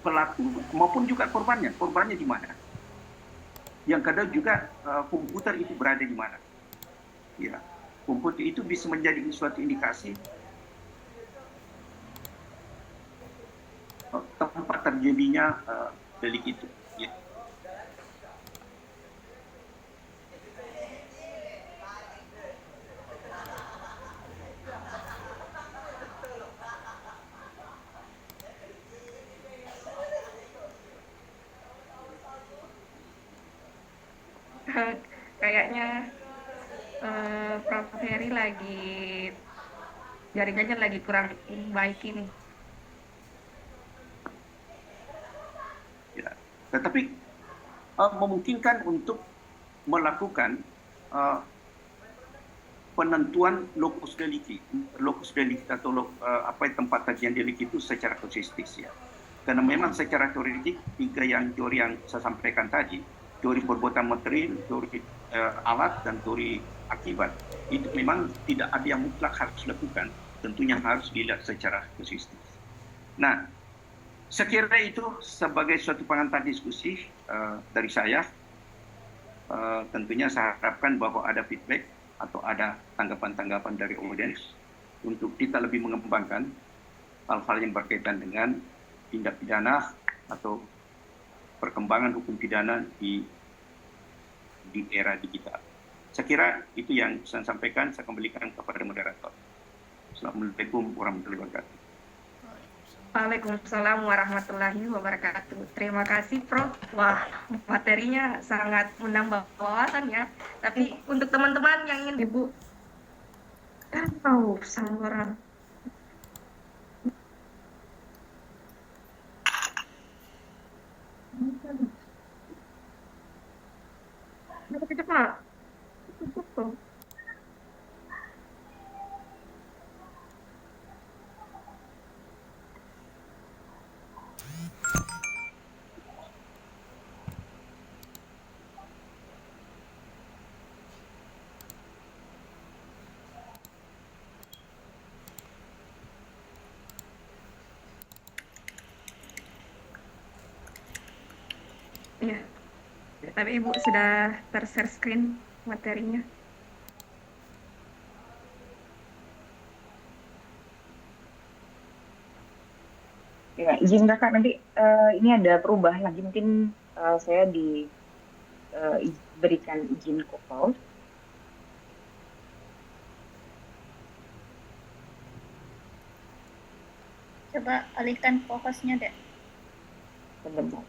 pelaku maupun juga korbannya di mana. Yang kedua juga komputer itu berada di mana. Ya, komputer itu bisa menjadi suatu indikasi tempat terjadinya delik itu. Ya. Kayaknya Prof. Heri lagi jaringannya lagi kurang baik ini. Ya. Tetapi memungkinkan untuk melakukan uh, penentuan lokus delikti atau tempat kajian delik itu secara konsisten ya. Karena memang secara teoretik teori yang saya sampaikan tadi, teori perbuatan material, teori alat dan teori akibat itu memang tidak ada yang mutlak harus dilakukan, tentunya harus dilihat secara konsisten. Nah, saya kira itu sebagai suatu pengantar diskusi dari saya. Tentunya saya harapkan bahwa ada feedback atau ada tanggapan-tanggapan dari audiens untuk kita lebih mengembangkan hal-hal yang berkaitan dengan tindak pidana atau perkembangan hukum pidana di era digital. Saya kira itu yang saya sampaikan, saya kembalikan kepada moderator. Assalamualaikum warahmatullahi wabarakatuh. Waalaikumsalam warahmatullahi wabarakatuh. Terima kasih Prof. Wah, materinya sangat menambah wawasan ya. Tapi untuk teman-teman yang ingin Ibu tahu sama cepat. Iya, tapi Ibu sudah ter-share screen materinya. Ya, izin kakak nanti ini ada perubahan lagi mungkin saya diberikan izin call. Coba alihkan fokusnya deh. Sebentar.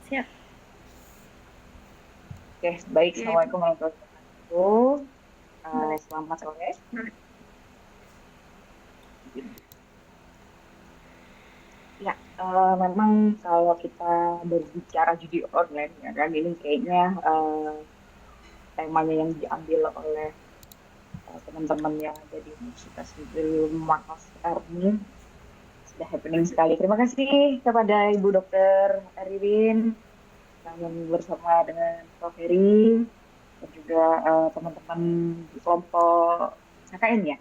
Siap. Oke, baik. Assalamualaikum warahmatullahi wabarakatuh. Selamat sore. Ya, memang kalau kita berbicara judi online, ya kan, ini kayaknya temanya yang diambil oleh teman-teman yang ada di Universitas Negeri Makassar ini sudah happening sekali. Terima kasih kepada Ibu Dokter Aririn yang bersama dengan Prof. Heri dan juga teman-teman di kelompok KKN ya,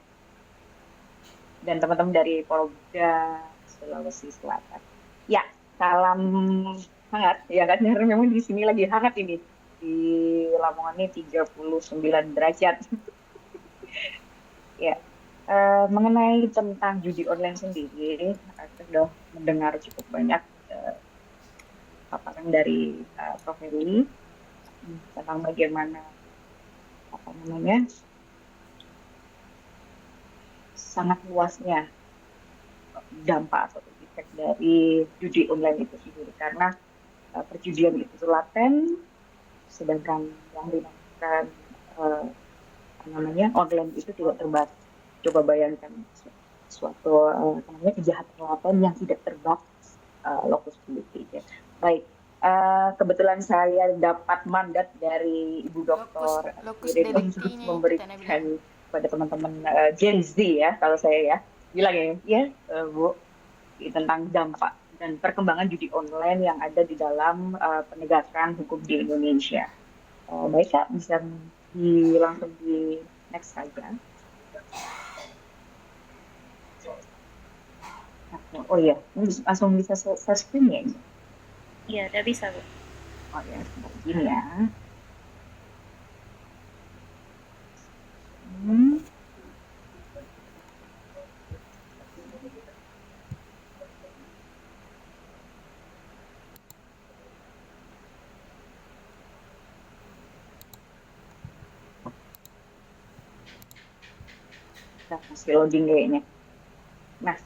dan teman-teman dari Polda Sulawesi Selatan. Ya, salam hangat ya kan, memang di sini lagi hangat ini di Lamongan ini 39 derajat. Ya, mengenai tentang judi online sendiri, kita sudah mendengar cukup banyak paparan dari Prof. Heri tentang bagaimana sangat luasnya dampak atau efek dari judi online itu sendiri, karena perjudian itu laten, sedangkan yang dinamakan online itu tidak terbatas. Coba bayangkan suatu kejahatan laten yang tidak terbatas locus delicti. Ya. Baik, kebetulan saya dapat mandat dari Ibu Dr. Locus Irin delicti untuk ini memberikan pada teman-teman Gen Z ya, kalau saya ya bilang ya, Bu, tentang dampak dan perkembangan judi online yang ada di dalam penegakan hukum di Indonesia. Baik Kak, bisa langsung di next saja. Oh iya, ini langsung bisa share screen ya ini? Iya, udah bisa, Bu. Oh ya, begini ya. Masih loading kayaknya. Nah,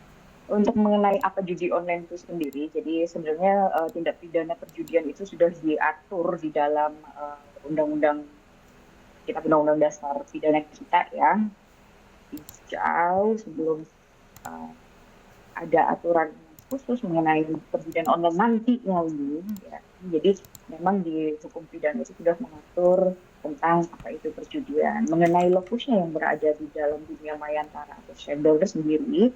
untuk mengenai apa judi online itu sendiri, jadi sebenarnya tindak pidana perjudian itu sudah diatur di dalam undang-undang dasar pidana kita ya, jauh sebelum ada aturan khusus mengenai perjudian online nantinya ini. Ya. Jadi memang di hukum pidana itu sudah mengatur tentang apa itu perjudian. Mengenai lokusnya yang berada di dalam dunia mayantara atau cyber sendiri,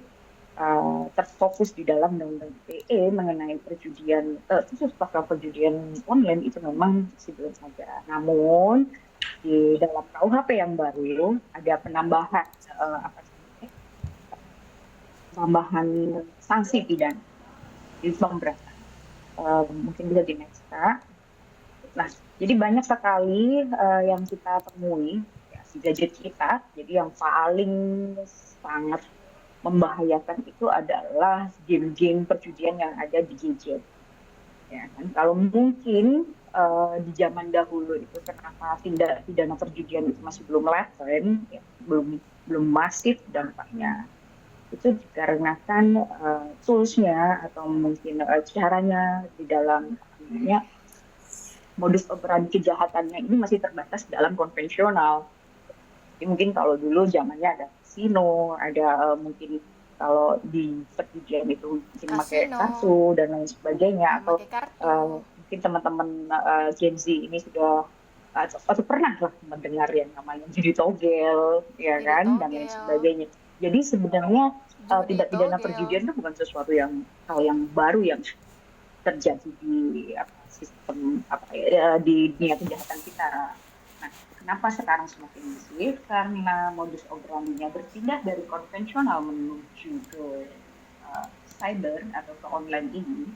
terfokus di dalam undang-undang ITE mengenai perjudian, khusus pasal perjudian online itu memang masih belum ada. Namun di dalam KUHP yang baru ada penambahan tambahan sanksi pidana di pemberatan. Mungkin bisa di next Kak. Nah, jadi banyak sekali yang kita temui ya, di gadget kita. Jadi yang paling sangat membahayakan itu adalah game-game perjudian yang ada di gadget. Ya, kan? Kalau mungkin di zaman dahulu itu kenapa tindak pidana perjudian itu masih belum laten, ya, belum masif dampaknya. Itu dikarenakan tools-nya atau mungkin caranya di dalam modus operandi kejahatannya ini masih terbatas dalam konvensional. Jadi mungkin kalau dulu zamannya ada kasino, ada mungkin kalau di perjudian itu mungkin pakai kartu dan lain sebagainya, atau mungkin teman-teman Gen Z ini sudah atau pernah lah mendengar yang namanya judi togel, ya kan, dan lain sebagainya. Jadi sebenarnya tindak pidana perjudian itu bukan sesuatu hal yang baru yang terjadi di sistem di dunia kejahatan kita. Nah, kenapa sekarang semakin masif? Karena modus operandinya berpindah dari konvensional menuju ke cyber atau ke online ini.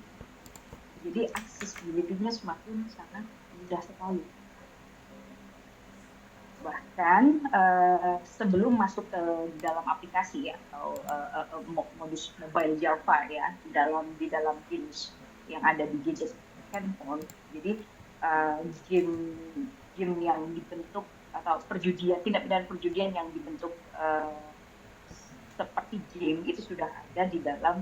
Jadi accessibility-nya semakin sangat mudah sekali. Bahkan sebelum masuk ke dalam aplikasi ya, atau modus mobile Java ya, di dalam games yang ada di gadget handphone. Jadi game yang dibentuk atau tindak pidana perjudian yang dibentuk seperti game itu sudah ada di dalam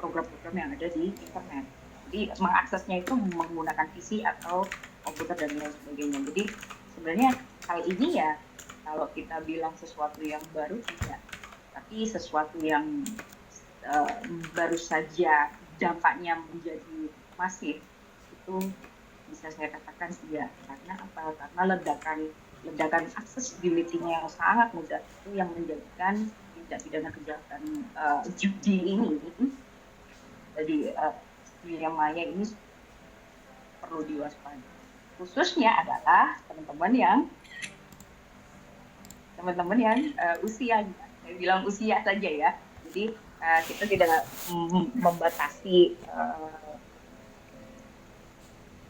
program-program yang ada di internet. Jadi mengaksesnya itu menggunakan PC atau komputer dan lain sebagainya. Jadi sebenarnya hal ini ya, kalau kita bilang sesuatu yang baru tidak, tapi sesuatu yang baru saja dampaknya menjadi masif, itu bisa saya katakan iya. Karena apa? Karena ledakan accessibility-nya yang sangat mudah itu yang menjadikan tindak pidana kejahatan judi ini. Jadi dunia maya ini perlu diwaspadai. Khususnya adalah teman-teman yang usia, saya bilang usia saja ya. Jadi kita tidak membatasi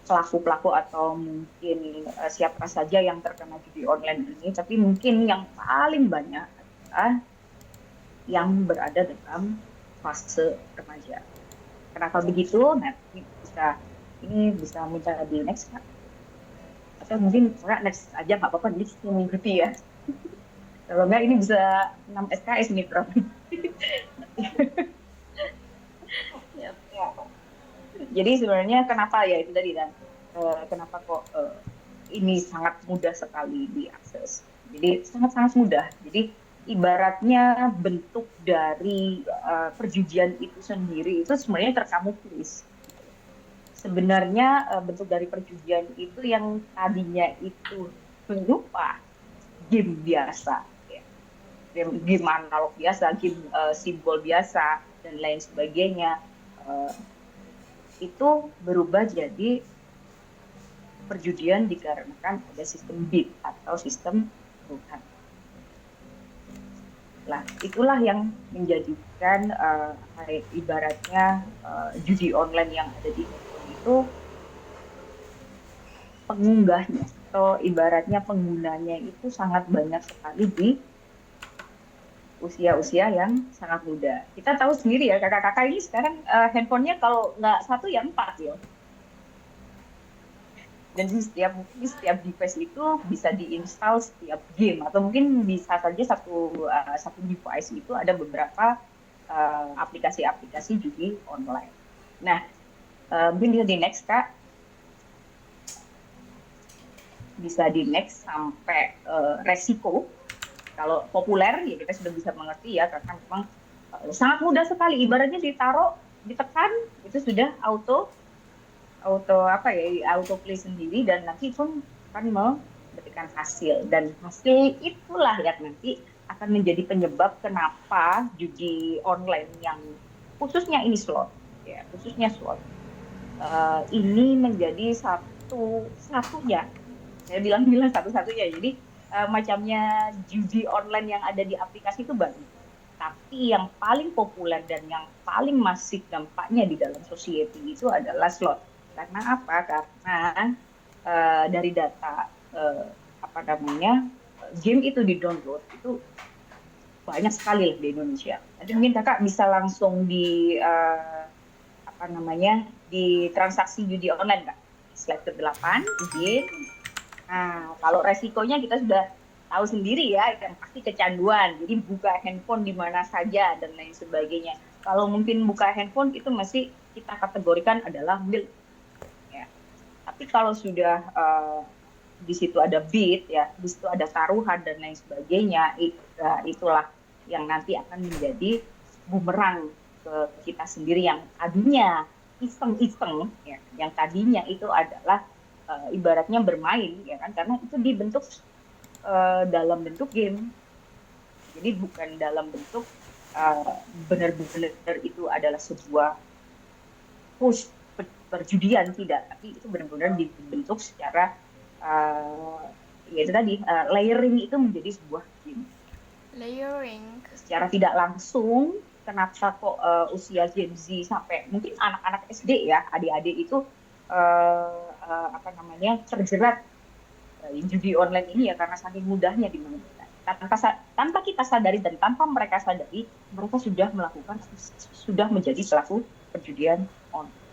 pelaku-pelaku atau mungkin siapa saja yang terkena judi online ini, tapi mungkin yang paling banyak adalah yang berada dalam fase remaja. Kenapa begitu? Nah, ini bisa minta di next Kak. Atau mungkin next aja nggak apa-apa, jadi mengikuti ya. Kalau nggak ini bisa 6 SKS nih Prof. Jadi sebenarnya kenapa ya itu tadi dan kenapa kok ini sangat mudah sekali diakses. Jadi sangat-sangat mudah. Jadi ibaratnya bentuk dari perjudian itu sendiri itu sebenarnya terkamuflis. Sebenarnya bentuk dari perjudian itu yang tadinya itu berupa game biasa, ya. Game analog biasa, game simbol biasa dan lain sebagainya, itu berubah jadi perjudian dikarenakan ada sistem bit atau sistem taruhan. Lah, itulah yang menjadikan ibaratnya judi online yang ada di handphone itu pengunggahnya atau ibaratnya penggunanya itu sangat banyak sekali di usia-usia yang sangat muda. Kita tahu sendiri ya, kakak-kakak ini sekarang handphonenya kalau nggak satu ya 4 ya. Dan di setiap device itu bisa diinstal setiap game atau mungkin bisa saja satu device itu ada beberapa aplikasi-aplikasi judi online. Nah, mungkin di next Kak, bisa di next sampai resiko. Kalau populer ya kita sudah bisa mengerti ya, karena memang sangat mudah sekali, ibaratnya ditekan itu sudah auto play sendiri dan nanti pun akan memberikan hasil, dan hasil itulah yang nanti akan menjadi penyebab kenapa judi online yang khususnya slot ini menjadi satu-satunya, saya bilang satu-satunya. Jadi macamnya judi online yang ada di aplikasi itu banyak, tapi yang paling populer dan yang paling masif dampaknya di dalam society itu adalah slot. Karena apa? Karena dari data game itu di-download itu banyak sekali di Indonesia. Jadi mungkin kakak bisa langsung di di transaksi judi online, Kak. Slide ke-8, izin. Nah, kalau resikonya kita sudah tahu sendiri ya, yang pasti kecanduan. Jadi buka handphone di mana saja dan lain sebagainya. Kalau mungkin buka handphone itu masih kita kategorikan adalah milk. Tapi kalau sudah di situ ada bid ya, di situ ada taruhan dan lain sebagainya, itulah yang nanti akan menjadi bumerang ke kita sendiri yang tadinya iseng-iseng ya, yang tadinya itu adalah ibaratnya bermain ya kan, karena itu dibentuk dalam bentuk game. Jadi bukan dalam bentuk benar-benar itu adalah sebuah push perjudian, tidak, tapi itu benar-benar dibentuk secara layering itu menjadi sebuah game. Layering. Secara tidak langsung, kenapa kok usia Gen Z sampai mungkin anak-anak SD ya, adik-adik itu terjerat judi online ini ya, karena saking mudahnya dimainkan. Tanpa kita sadari dan tanpa mereka sadari, mereka sudah menjadi pelaku perjudian online.